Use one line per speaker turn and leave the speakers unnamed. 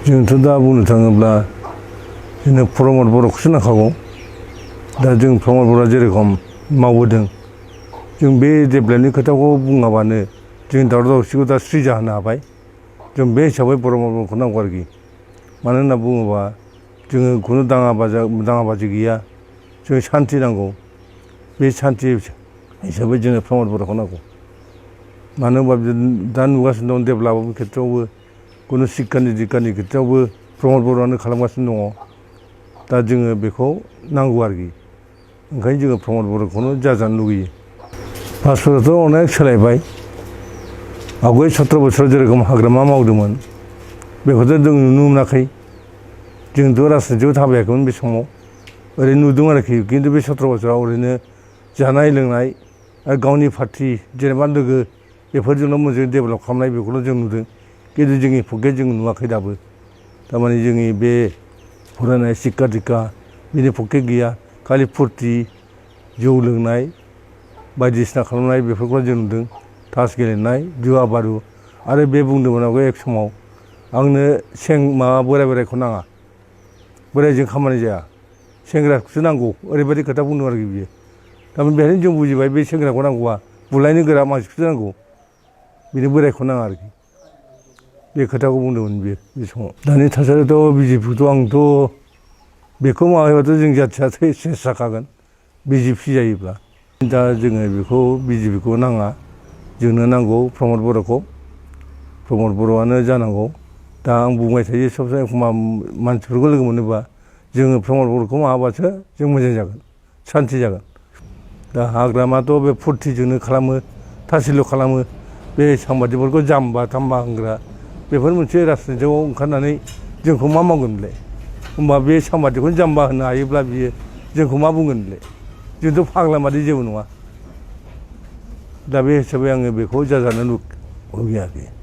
जोंथ' दा बुंनो थाङोब्ला जोंनो प्रमद बर'खौसो नांखागौ। दा जों प्रमद बर'आ जेरेखम मावबोदों, जों बे डेभेलपनि खोथाखौ बुङाबानो जों दावराव दावसिखौ दा स्रि जाहोनो हाबाय। जों बे हिसाबै प्रमद बर'खौ नांगौ आरोखि। मानो होनना बुङोबा जोङो खुनु दाङाबाजि गैया, जों सान्थि नांगौ। बे सान्थि हिसाबै जोङो प्रमद बर'खौ नांगौ। मानो होनबा दा नुगासिनो दं डेभेलपनि खेथ्रआवबो, खुनु सिक्खानि दिक्खानि खेथ्रआवबो प्रमद बर'आनो खालामगासिनो दङ। दा जोङो बेखौ नांगौ आरोखि। ओंखायनो जोङो प्रमद बर'खौनो जाजानो लुगैयो। मानसिफोराथ' अनेक सोलायबाय। आवगाय 17 बोसोराव जेरेखम हाग्रामा मावदोंमोन, बेखौथ' जों नुनो मोनाखै। जोंथ' राजनितियाव थाबायाखैमोन बे समाव, ओरैनो नुदों आरोखि। खिन्थु बे 17 बोसोराव ओरैनो जानाय लोंनाय आरो गावनि पार्टि जेनेबा लोगो बेफोरजोंल' मोजाङै डेभेलप खालामनाय बेखौल' जों नुदों। खिन्थु जोंनि पके जों नुवाखै दाबो। थारमाने जोंनि बे फरायनाय सिक्खा दिक्खा बिनि पके गैया। खालि फुरथि, जौ लोंनाय, बायदिसिना खालामनाय बेफोरखौ जों नुदों। तास गेलेनाय, जुवा बारु। आरो बे बुंदोंमोन आवगाय एक समाव, आंनो बोराय बोरायखौ नाङा, बोरायजों खामानि जाया, सेंग्राखौसो नांगौ, ओरैबायदि खोथा बुंदों आरोखि बियो। थारमाने बेहायनो जों बुजिबाय बे सेंग्राखौ नांगौबा बुलायनो गोरा मानसिखौसो नांगौ, बिनो बोरायखौ नाङा आरोखि। बे खोथाखौ बुंदोंमोन बियो बे समाव। दानि थासारियावथ' बिजेपिखौथ' आंथ' बेखौ माबायोबाथ' जों जाथिया सेस जाखागोन बिजेपि जायोब्ला। दा जोङो बेखौ बिजेपिखौ नाङा, जोंनो नांगौ प्रमद बर'खौ। प्रमद बर'आनो जानांगौ। दा आं बुंबाय थायो सब समाय, एखमबा मानसिफोरखौ लोगो मोनोबा जोङो प्रमद बर'खौ माबाबासो जों मोजां जागोन, सान्थि जागोन। दा हाग्रामाथ' बे फुरथिजोंनो खालामो, थासिल' खालामो। बे सांबादिकफोरखौ जाम्बा थाम्बा होनग्रा, बेफोर मोनसे राजनितियाव ओंखारनानै जोंखौ मा मावगोन बेलाय? होमबा बे सांबादिकखौनो जाम्बा होनो हायोब्ला बियो जोंखौ मा बुंगोन बेलाय? जोंथ' फाग्ला मादि जेबो नङा। दा बे हिसाबै आङो बेखौ जाजानो लुगैयाखै।